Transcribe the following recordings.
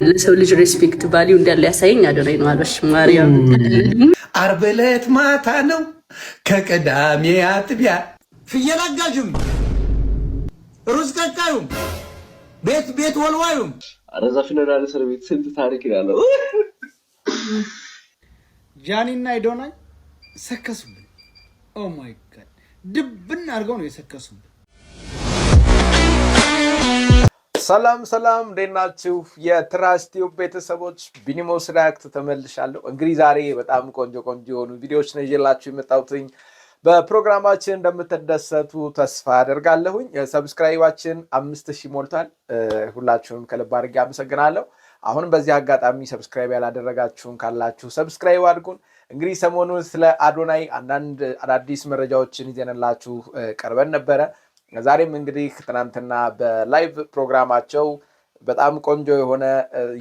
ለሰው ልጅ ሬስፔክት ቫሊዩ እንዳለ ያሳየኝ አዶናይ ነው አለሽ ማርያም። ዓርብ ዕለት ማታ ነው ከቅዳሜ አጥቢያ ፍየል አጋዥም ሩዝ ቀቃዩም ቤት ወልዋዩም አረዛ ፊነራል እስር ቤት ስንት ታሪክ ያለው ጃኒና አዶናይ ሰከሱብን። ኦ ማይ ጋድ ድብን አድርገው ነው የሰከሱብን። ሰላም እንዴት ናችሁ? የትራስ ቲዩብ ቤተሰቦች ቢኒሞስ ሪያክት ተመልሻለሁ። እንግዲህ ዛሬ በጣም ቆንጆ የሆኑ ቪዲዮዎች ነው ይዤላችሁ የመጣሁትኝ። በፕሮግራማችን እንደምትደሰቱ ተስፋ አደርጋለሁኝ። ሰብስክራይባችን 5000 ሞልቷል። ሁላችሁም ከልብ አድርጌ አመሰግናለሁ። አሁንም በዚህ አጋጣሚ ሰብስክራይብ ያላደረጋችሁን ካላችሁ ሰብስክራይብ አድርጉን። እንግዲህ ሰሞኑን ስለ አዶናይ አንዳንድ አዳዲስ መረጃዎችን ይዘንላችሁ ቀርበን ነበረ። ዛሬም እንግዲህ ትናንትና በላይቭ ፕሮግራማቸው በጣም ቆንጆ የሆነ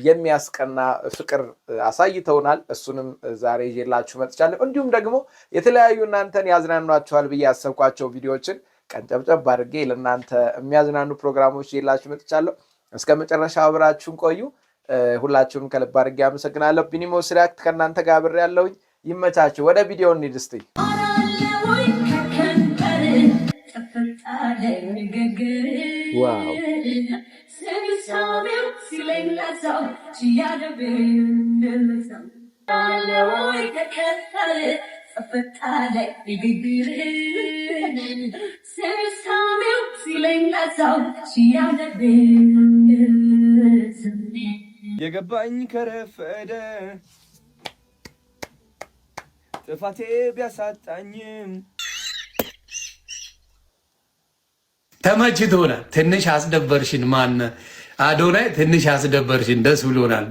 የሚያስቀና ፍቅር አሳይተውናል። እሱንም ዛሬ ይዤላችሁ መጥቻለሁ። እንዲሁም ደግሞ የተለያዩ እናንተን ያዝናኗችኋል ብዬ ያሰብኳቸው ቪዲዮዎችን ቀንጨብጨብ አድርጌ ለእናንተ የሚያዝናኑ ፕሮግራሞች ይዤላችሁ መጥቻለሁ። እስከ መጨረሻ አብራችሁን ቆዩ። ሁላችሁም ከልብ አድርጌ አመሰግናለሁ። ቢኒሞስ ሪያክት ከእናንተ ጋር አብሬ ያለሁኝ። ይመቻችሁ። ወደ ቪዲዮ እንሂድ እስቲ። ዋው የገባኝ ከረፈደ ጥፋቴ ቢያሳጣኝም ተመችቶናል። ትንሽ አስደበርሽን። ማን አዶናይ ትንሽ አስደበርሽን። ደስ ብሎናል።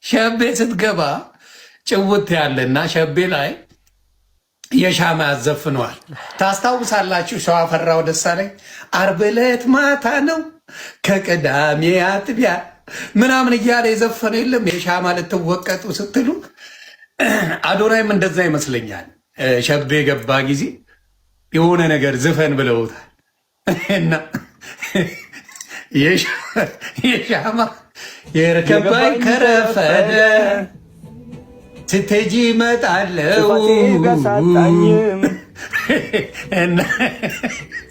ሸቤ ስትገባ ጭውት ያለና ሸቤ ላይ የሻማ ያዘፍነዋል። ታስታውሳላችሁ? ሸዋፈራው ደሳለኝ ዓርብ ዕለት ማታ ነው ከቅዳሜ አጥቢያ ምናምን እያለ የዘፈነ የለም? የሻማ ልትወቀጡ ስትሉ አዶናይም እንደዛ ይመስለኛል። ሸቤ ገባ ጊዜ የሆነ ነገር ዝፈን ብለውታል እና የሻማ የርከባይ ከረፈደ ስትሄጂ እመጣለሁ ቢያሳጣኝም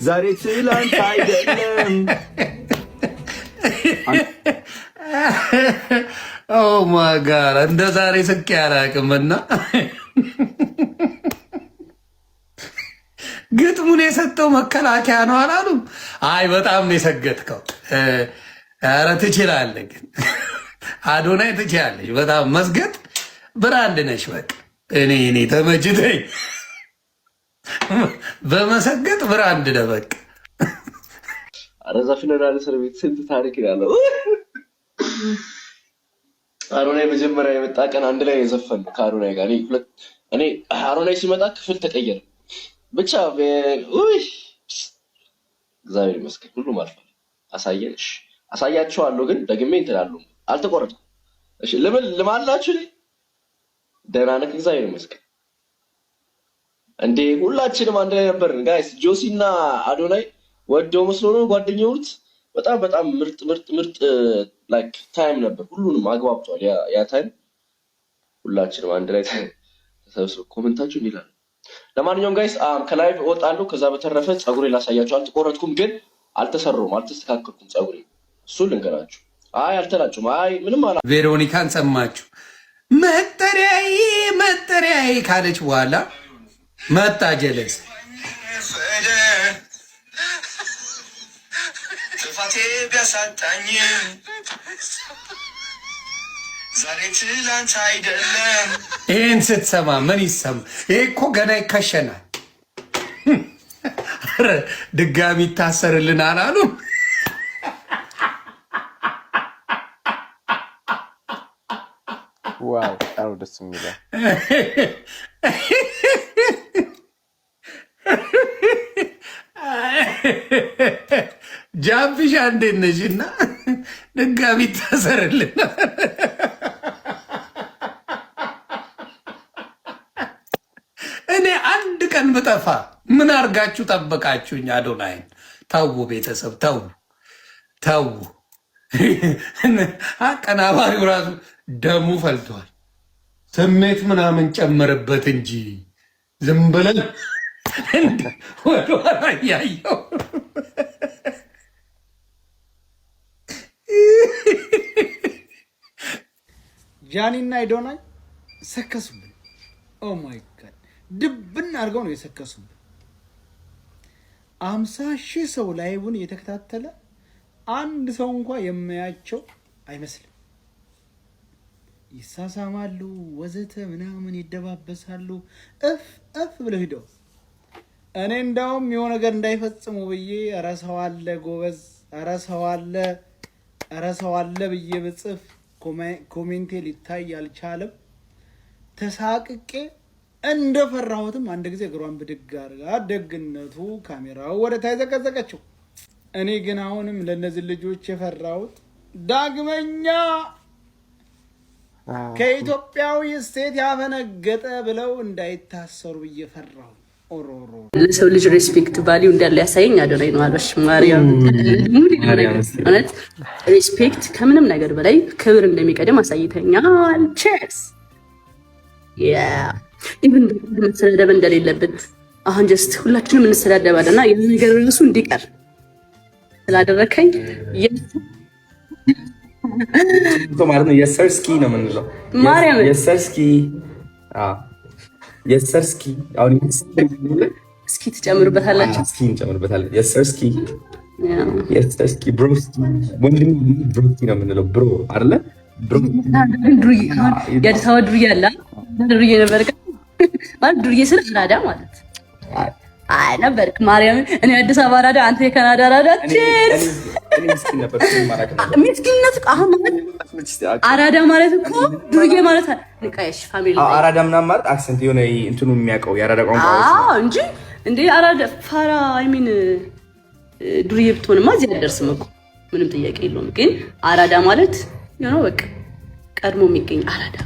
ዛሬ ትላንት አይደለም። ኦ ማይ ጋድ እንደ ዛሬ ስቄ አላውቅምና ግጥሙን የሰጠው መከላከያ ነው አላሉም? አይ በጣም ነው የሰገጥከው። ኧረ ትችላለህ፣ ግን አዶናይ ትችላለሽ። በጣም መስገጥ ብራንድ ነሽ። በቃ እኔ ተመችቶኝ በመሰገጥ ብራንድ ነው በቃ። አረዛ ፊነራል እስር ቤት ስንት ታሪክ ያለው አዶናይ መጀመሪያ የመጣ ቀን አንድ ላይ የዘፈን ከአዶናይ ጋር እኔ አዶናይ ሲመጣ ክፍል ተቀየረ። ብቻ እግዚአብሔር ይመስገን ሁሉም አልፏል። አሳያችኋለሁ፣ ግን ደግሜ እንትላሉ አልተቆረጥኩም። እሺ ልማላችሁ ደህና ነህ? እግዚአብሔር ይመስገን። እንዴ ሁላችንም አንድ ላይ ነበርን ጋይስ። ጆሲና አዶናይ ወደው መስሎ ነው ጓደኛውት። በጣም ምርጥ ላይክ ታይም ነበር። ሁሉንም አግባብቷል ያ ታይም። ሁላችንም አንድ ላይ ተሰብስበን ኮሜንታችሁን ይላል። ለማንኛውም ጋይስ ከላይቭ እወጣለሁ። ከዛ በተረፈ ፀጉሬ ላሳያችሁ። አልተቆረጥኩም፣ ግን አልተሰራውም፣ አልተስተካከልኩም ፀጉሬ። እሱ ልንገራችሁ። አይ አልተላጩም። አይ ምንም አላ ቬሮኒካን ሰማችሁ? መጠሪያዬ ካለች በኋላ መጣ ጀለስ። ጥፋቴ ቢያሳጣኝም ዛሬ ትላንት አይደለም። ይህን ስትሰማ ምን ይሰማ? ይሄ እኮ ገና ይከሸናል። ድጋሚ ይታሰርልን አላሉ? ዋው በጣም ደስ የሚለው ጃምፒሻ እንዴት ነሽ? እና ድጋሚ ይታሰርልን ቀን ብጠፋ ምን አርጋችሁ ጠበቃችሁኝ? አዶናይን ተው፣ ቤተሰብ ተው ተው። አቀናባሪው ራሱ ደሙ ፈልቷል። ስሜት ምናምን ጨመረበት እንጂ ዝም ብለን ወደኋላ እያየው ጃኒና አዶናይ ሰከሱብን። ኦ ማይ ጋድ ድብን አድርገው ነው የሰከሱብን። 50,000 ሰው ላይቡን እየተከታተለ አንድ ሰው እንኳን የማያቸው አይመስልም። ይሳሳማሉ፣ ወዘተ ምናምን ይደባበሳሉ። እፍ ብለው ሂደው እኔ እንዳውም የሆነ ነገር እንዳይፈጽሙ ብዬ ኧረ ሰው አለ ጎበዝ፣ ኧረ ሰው አለ ብዬ ብጽፍ ኮሜንቴ ሊታይ አልቻለም። ተሳቅቄ እንደፈራሁትም አንድ ጊዜ እግሯን ብድግ አድርጋ ደግነቱ ካሜራው ወደ ታይ ዘቀዘቀችው። እኔ ግን አሁንም ለነዚህ ልጆች የፈራሁት ዳግመኛ ከኢትዮጵያዊ ስቴት ያፈነገጠ ብለው እንዳይታሰሩ ብዬ ፈራሁ። ለሰው ልጅ ሬስፔክት ቫልዩ እንዳለ ያሳየኝ አዶናይ ነው አለሽ። ማርያም እውነት ሬስፔክት ከምንም ነገር በላይ ክብር እንደሚቀደም አሳይተኛል። ቼርስ ኢቭን መሰዳደብ እንደሌለብን አሁን ጀስት ሁላችንም እንሰዳደባለና ያን ነገር ራሱ እንዲቀር ስላደረከኝ ማለት ነው። የሰርስኪ ነው የምንለው። ማርያም የሰርስኪ የሰርስኪ አሁን እስኪ ትጨምሩበታላችሁ። እስኪ እንጨምርበታለን። የሰርስኪ ብሮስኪ ወንድም ብሮስኪ ነው የምንለው። ብሮ አይደለ? ብሮ ድሩዬ የአዲስ አበባ ድሩዬ አለ ድሩዬ ነበር ማለት ድሩዬ ስለ አራዳ ማለት አይ ነበርክ። ማርያም እኔ አዲስ አበባ አራዳ፣ አንተ የካናዳ አራዳ። ቼርስ ምስኪንነት አሁን አራዳ ማለት እኮ ዱርዬ ማለት ንቃሽ ፋሚሊ አራዳ ምናምን ማለት አክሰንት የሆነ እንትኑ የሚያውቀው የአራዳ ቋንቋ እንጂ እንዴ አራዳ ፋራ አይሚን ዱርዬ ብትሆንማ እዚህ አልደርስም እኮ ምንም ጥያቄ የለውም። ግን አራዳ ማለት የሆነ በቃ ቀድሞ የሚገኝ አራዳ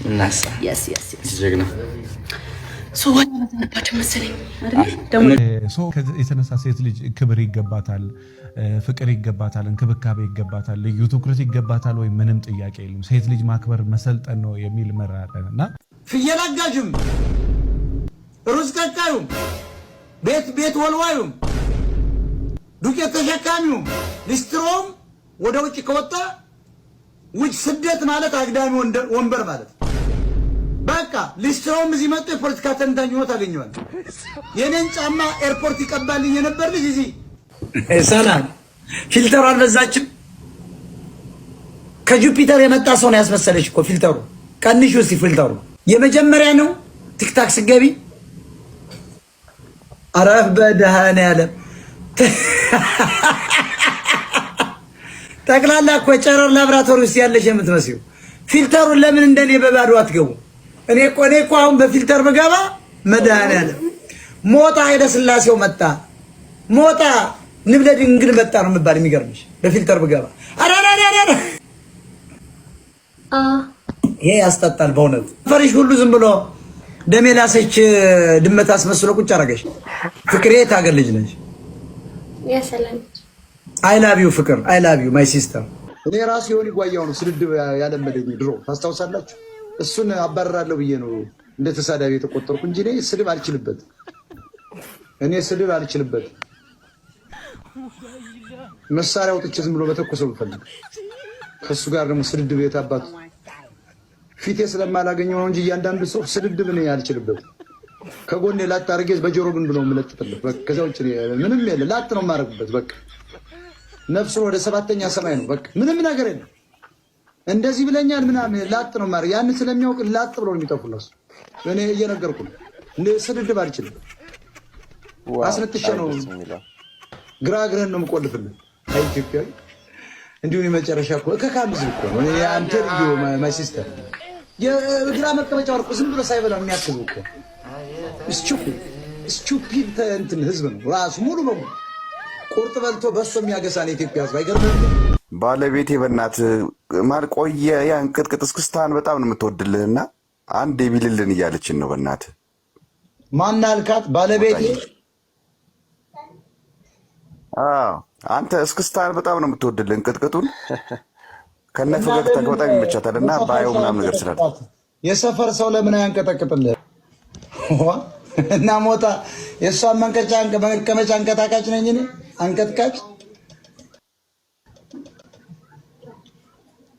እናሳ yes ጀግና ሰው ወጣባቸው መሰለኝ አይደል? ሰው የተነሳ ሴት ልጅ ክብር ይገባታል፣ ፍቅር ይገባታል፣ እንክብካቤ ይገባታል፣ ልዩ ትኩረት ይገባታል ወይ ምንም ጥያቄ የለም። ሴት ልጅ ማክበር መሰልጠን ነው የሚል መራረና ፍየል አጋዥም፣ ሩዝ ቀቃዩም፣ ቤት ወልዋዩም፣ ዱቄት ተሸካሚውም፣ ሊስትሮም ወደ ውጭ ከወጣ ውጭ ስደት ማለት አግዳሚ ወንበር ማለት በቃ ሊስትሮም እዚህ መጥቶ የፖለቲካ ተንታኝ ሆኖ ታገኘዋል። የኔን ጫማ ኤርፖርት ይቀባልኝ የነበር ልጅ እዚህ ሰላም ፊልተሩ አልበዛችም። ከጁፒተር የመጣ ሰው ነው ያስመሰለሽ እኮ ፊልተሩ። ቀንሹ እስቲ ፊልተሩ የመጀመሪያ ነው። ቲክታክ ስገቢ አረፍ በደሃና ያለ ጠቅላላ እኮ ጨረር ላብራቶሪ ውስጥ ያለሽ የምትመስዩ ፊልተሩን ለምን እንደኔ በባዶ አትገቡ? እኔ እኮ አሁን በፊልተር ብገባ መድኃኒዓለም ሞጣ ሄደ ስላሴው መጣ፣ ሞጣ ንብለ ድንግል መጣ ነው የምባል። የሚገርምሽ በፊልተር ብገባ አራራራራ ይሄ ያስጠጣል በእውነት። ፈሪሽ ሁሉ ዝም ብሎ ደሜ ላሰች ድመት አስመስሎ ቁጭ አደረገሽ። ፍቅሬ ታገል ልጅ ነሽ። ያሰላም አይ ላቭ ዩ ፍቅር፣ አይ ላቭ ዩ ማይ ሲስተር። እኔ ራሱ የሆነ ጓያው ነው ስድድብ ያለመደኝ ድሮ ታስታውሳላችሁ? እሱን አባረራለሁ ብዬ ነው እንደ ተሳዳቢ የተቆጠርኩ እንጂ እኔ ስድብ አልችልበት። መሳሪያ ወጥቼ ዝም ብሎ በተኮሰው ብፈልግ ከሱ ጋር ደግሞ ስድድብ የታባቱ ፊቴ ስለማላገኘው ነው እንጂ እያንዳንዱ ሰው ስድድብ እኔ አልችልበት። ከጎኔ ላጥ አድርጌ በጆሮ ግን ብሎ የምለጥፍለት በቃ ከዛ ውጭ ምንም የለ። ላጥ ነው የማደርግበት በቃ ነፍሱን ወደ 7ኛ ሰማይ ነው በቃ ምንም ነገር የለም። እንደዚህ ብለኛል ምናምን ላጥ ነው ማር ያን ስለሚያውቅ ላጥ ብሎ ነው የሚጠፉለው። እኔ እየነገርኩ ነው ስድድብ አልችልም። አስነጥቼ ነው ግራግረን ነው የምቆልፍልህ። አይ ኢትዮጵያዊ እንዲሁ የመጨረሻ እኮ ከካምዝ እኮ ነው እኔ አንተ ልዩ ማይ ሲስተር የግራ መቀመጫ ወርቁ ዝም ብሎ ሳይበላ የሚያስቡ እኮ ስቱፒድ እንትን ህዝብ ነው ራሱ ሙሉ በሙሉ ቁርጥ በልቶ በሶ የሚያገሳን የኢትዮጵያ ህዝብ አይገርምም? ባለቤቴ በእናት ማር ቆየ ያን ቅጥቅጥ እስክስታን በጣም ነው የምትወድልህና አንድ የቢልልን እያለችን ነው። በእናትህ ማን አልካት? ባለቤቴ። አንተ እስክስታን በጣም ነው የምትወድልን ቅጥቅጡን ከነፈገግታ በጣም ይመቻታል እና ባየው ምናምን ነገር ስላለ የሰፈር ሰው ለምን አያንቀጠቅጥልህ? እና ሞታ የእሷን መቀመጫ አንቀጣቃጭ ነኝ እኔ አንቀጥቃጭ።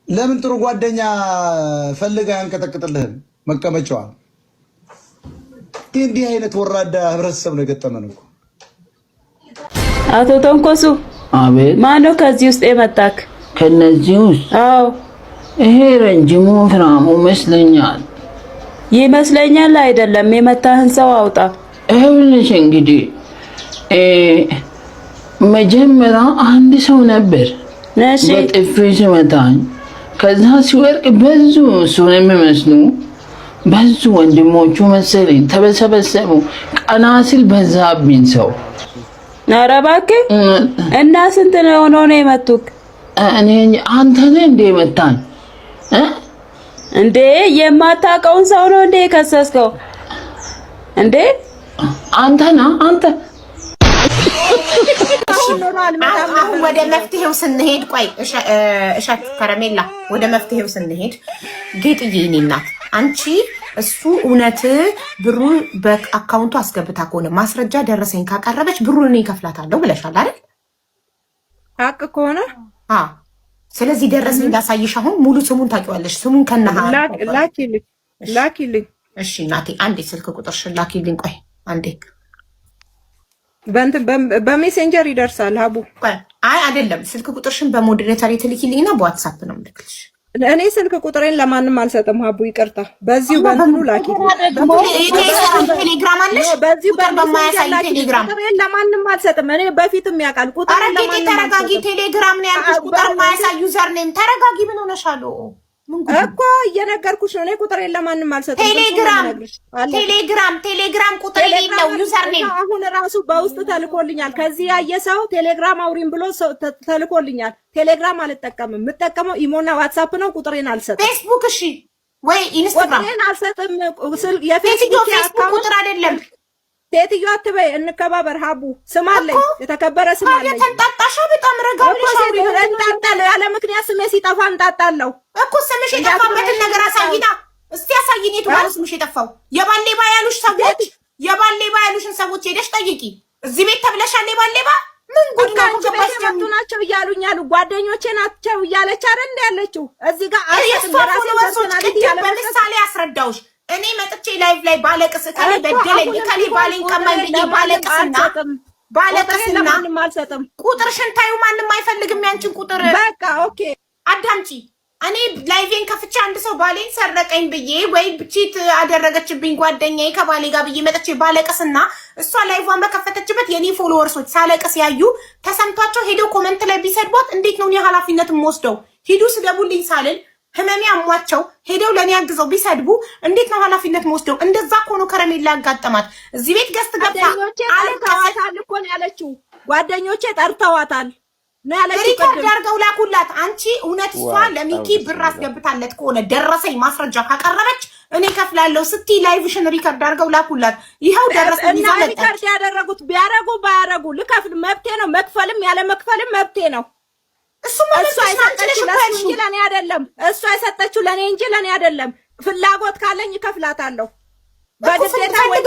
ለምን ጥሩ ጓደኛ ፈልጋ አያንቀጠቅጥልህም መቀመጫዋን? እንዲህ አይነት ወራዳ ህብረተሰብ ነው የገጠመን እኮ። አቶ ተንኮሱ አቤት። ማነው ከዚህ ውስጥ የመጣክ? ከነዚህ ውስጥ? አዎ ይሄ ረጅሙ ፍራሙ ይመስለኛል አይደለም፣ የመታህን ሰው አውጣ። ይኸውልሽ እንግዲህ መጀመሪያ አንድ ሰው ነበር በጥፊ ሲመታኝ። ከዛ ሲወርቅ በዙ እሱን የሚመስሉ በዙ ወንድሞቹ መሰለኝ ተሰበሰቡ። ቀና ሲል በዛብኝ ሰው። ኧረ እባክህ እና ስንት ነው ነው የመቱክ? እኔ አንተ ነህ እንደ መታኝ እንዴ? የማታውቀውን ሰው ነው እንዴ የከሰስከው እንዴ? አንተና አንተ አሁን ወደ መፍትሄው ስንሄድ ቆይ እሸት ከረሜላ ወደ መፍትሄው ስንሄድ ጌጥዬ እኔ እናት አንቺ እሱ እውነት ብሩን በአካውንቱ አስገብታ ከሆነ ማስረጃ ደረሰኝ ካቀረበች ብሩን እኔ እከፍላታለሁ ብለሻል አይደል? ሀቅ ከሆነ ስለዚህ ደረሰኝ እንዳሳይሽ አሁን ሙሉ ስሙን ታውቂዋለሽ። ስሙን ከነሃ ላኪልኝ። እሺ እናቴ አንዴ ስልክ ቁጥርሽን ላኪልኝ። ቆይ አንዴ በሜሴንጀር ይደርሳል ሀቡ። አይ አይደለም ስልክ ቁጥርሽን በሞዴሬተር ትልኪልኝና በዋትስአፕ ነው የምልክልሽ። እኔ ስልክ ቁጥሬን ለማንም አልሰጥም ሀቡ፣ ይቅርታ። በዚሁ በእንትኑ ላኪልኝ። ቴሌግራም አለሽ? በዚሁ ቁጥር በማያሳይ ቴሌግራም ቁጥሬን ለማንም አልሰጥም። እኔ በፊትም ያውቃል ቁጥር ለማንም። ተረጋጊ። ቴሌግራም ነው ያልኩሽ። ቁጥር የማያሳይ ዩዘር ኔም። ተረጋጊ። ምን ሆነሻል እኮ? እየነገርኩሽ ነው። እኔ ቁጥሬን ለማንም አልሰጥም። ቴሌግራም ቁጥር የሌለው ዩዘር ኔም አሁን ራሱ በውስጥ ተልኮልኛል። ከዚህ ያየ ሰው ቴሌግራም አውሪን ብሎ ተልኮልኛል። ቴሌግራም አልጠቀምም። የምጠቀመው ኢሞና ዋትስአፕ ነው። ቁጥሬን አልሰጥም። ፌስቡክ እሺ ወይ ኢንስታግራም? ቁጥሬን አልሰጥም። የፌስቡክ ቁጥር አይደለም። ሴትዮ አትበይ፣ እንከባበር ሀቡ። ስም አለኝ፣ የተከበረ ስም አለኝ። ተንጣጣሻ በጣም ረጋ ብለሽ እንጣጣለሁ። ያለ ምክንያት ስሜ ሲጠፋ እንጣጣለሁ እኮ። ስምሽ የጠፋበትን ነገር አሳይና እስቲ አሳይኝ። የቱ ጋር ስምሽ የጠፋው? የባሌባ ያሉሽ ሰዎች የባሌባ ያሉሽን ሰዎች ሄደሽ ጠይቂ። እዚህ ቤት ተብለሻል የባሌባ ምን ጉድ ነው? ገባስቱ ናቸው እያሉኝ አሉ። ጓደኞቼ ናቸው እያለች አይደል እንደ ያለችው እዚህ ጋር በምሳሌ አስረዳውሽ። እኔ መጥቼ ላይቭ ላይ ባለቅስ ከኔ በደለኝ ከኔ ባሌን ቀማኝ ባለቅስና ለማንም አልሰጥም። ቁጥርሽን ታዩ ማንም አይፈልግም ያንቺን ቁጥር። በቃ ኦኬ አዳምጪ። እኔ ላይቬን ከፍቼ አንድ ሰው ባሌን ሰረቀኝ ብዬ ወይ ቺት አደረገችብኝ ጓደኛዬ ከባሌ ጋር ብዬ መጥቼ ባለቅስና እሷ ላይቫን በከፈተችበት የኔ ፎሎወርሶች ሳለቅስ ያዩ ተሰምቷቸው ሄደው ኮመንት ላይ ቢሰድቧት እንዴት ነው እኔ ኃላፊነትን ወስደው ሂዱ ስደቡልኝ ሳልል ህመሜ አሟቸው ሄደው ለኔ አግዘው ቢሰድቡ እንዴት ነው ኃላፊነት ወስደው? እንደዛ እኮ ነው ከረሜላ ያጋጠማት። እዚህ ቤት ገስት ገብታ ጠርተዋታል እኮ ነው ያለችው። ጓደኞቼ ጠርተዋታል ነው ያለችው። ሪከርድ አድርገው ላኩላት። አንቺ እውነት እሷ ለሚኪ ብር አስገብታለት ከሆነ ደረሰኝ ማስረጃ ካቀረበች እኔ ከፍላለሁ ስትይ ላይቭሽን ሪከርድ አድርገው ላኩላት። ይኸው ደረሰኝ ይዛ መጣች። ሪከርድ ያደረጉት ቢያረጉ ባያረጉ ልከፍል መብቴ ነው። መክፈልም ያለ መክፈልም መብቴ ነው። እሷ የሰጠችው ለኔ አይደለም። እሷ የሰጠችው ለኔ እንጂ ለኔ አይደለም። ፍላጎት ካለኝ እከፍላታለሁ። በግዴታ ወይ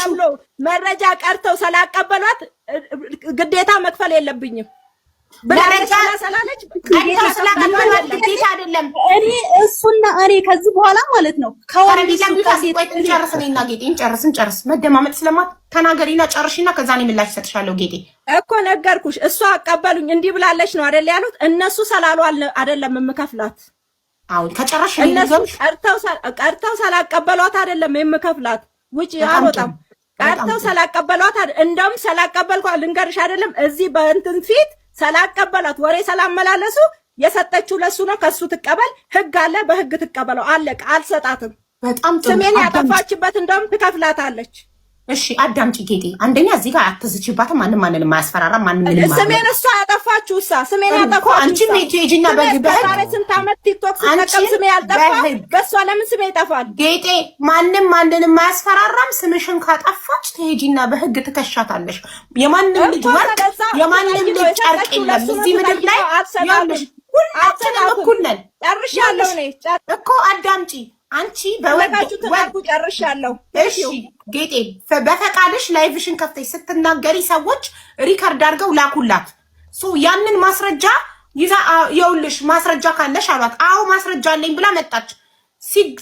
ተብሎ መረጃ ቀርተው ስላቀበሏት ግዴታ መክፈል የለብኝም። መረጃ ስላለች ስላቀበሏት ግዴታ አይደለም። እኔ እሱና እኔ ከዚህ በኋላ ማለት ነው ጨርስኔና ጌጤን ጨርስ መደማመጥ ስለማት ተናገሪና ጨርሽና ከዛ እኔ ምላሽ እሰጥሻለሁ። ጌጤ እኮ ነገርኩሽ። እሷ አቀበሉኝ እንዲህ ብላለች ነው አይደል ያሉት። እነሱ ስላሉ አይደለም የምከፍላት። አሁን ከጨረሽ እነሱ ቀርተው ስላቀበሏት አይደለም የምከፍላት። ውጪ አልወጣም። ቀርተው ስላቀበሏት እንደውም ስላቀበልኳት ልንገርሽ አይደለም እዚህ በእንትን ፊት ስላቀበሏት ወሬ ስላመላለሱ የሰጠችው ለሱ ነው። ከሱ ትቀበል። ህግ አለ፣ በህግ ትቀበለው። አለቀ። አልሰጣትም። በጣም ስሜን ያጠፋችበት እንደውም ትከፍላታለች። እሺ አዳምጪ ጌጤ፣ አንደኛ እዚህ ጋር አትዝችባትም። ማንንም ማያስፈራራ ማንንም ማለት ስሜን እሷ ያጠፋችሁ ስሜን ያጠፋችሁ አንቺ ሜቴጂና በዛሬ ስንት ዓመት ቲክቶክ ስትጠቀም ስሜ ያልጠፋ በሷ ለምን ስሜ ይጠፋል? ጌጤ ማንንም ማያስፈራራም። ስምሽን ካጠፋች ትሄጂና በህግ ትከሻታለሽ። የማንም ልጅ ወርቅ የማንም ልጅ ጨርቅ የለም እዚህ ምድር ላይ። ሁላችንም እኩል ነን። ጨርሻለሁ እኔ እኮ አዳምጪ አንቺ በወጋችሁ ጨርሻለሁ። እሺ ጌጤ በፈቃድሽ ላይቭሽን ከፍተሽ ስትናገሪ ሰዎች ሪከርድ አድርገው ላኩላት። ያንን ማስረጃ ይዛ የውልሽ ማስረጃ ካለሽ አሏት። አዎ ማስረጃ አለኝ ብላ መጣች።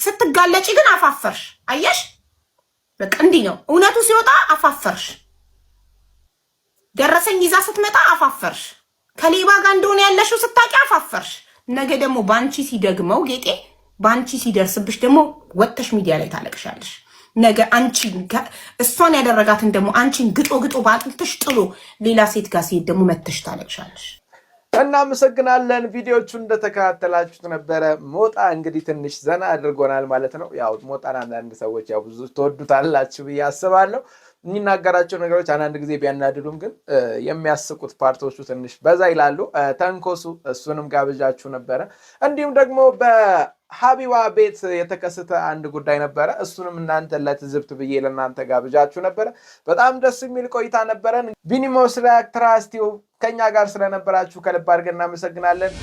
ስትጋለጪ ግን አፋፈርሽ። አየሽ በቃ እንዲህ ነው እውነቱ ሲወጣ አፋፈርሽ። ደረሰኝ ይዛ ስትመጣ አፋፈርሽ። ከሌባ ጋር እንደሆነ ያለሽው ስታቂ አፋፈርሽ። ነገ ደግሞ ባንቺ ሲደግመው ጌጤ ባንቺ ሲደርስብሽ ደግሞ ወጥተሽ ሚዲያ ላይ ታለቅሻለሽ። ነገ አንቺ እሷን ያደረጋትን ደግሞ አንቺን ግጦ ባጥልተሽ ጥሎ ሌላ ሴት ጋር ሲሄድ ደግሞ መተሽ ታለቅሻለሽ። እናመሰግናለን። ቪዲዮቹ እንደተከታተላችሁት ነበረ። ሞጣ እንግዲህ ትንሽ ዘና አድርጎናል ማለት ነው። ያው ሞጣን አንዳንድ ሰዎች ያው ብዙ ተወዱታላችሁ ብዬ አስባለሁ። የሚናገራቸው ነገሮች አንዳንድ ጊዜ ቢያናድዱም ግን የሚያስቁት ፓርቶቹ ትንሽ በዛ ይላሉ። ተንኮሱ እሱንም ጋብዣችሁ ነበረ። እንዲሁም ደግሞ በሀቢባ ቤት የተከሰተ አንድ ጉዳይ ነበረ። እሱንም እናንተ ለትዝብት ብዬ ለእናንተ ጋብዣችሁ ነበረ። በጣም ደስ የሚል ቆይታ ነበረን። ቢኒሞስ ሪያክት ትራስት ቲዩብ ከኛ ጋር ስለነበራችሁ ከልብ አድርገን እናመሰግናለን።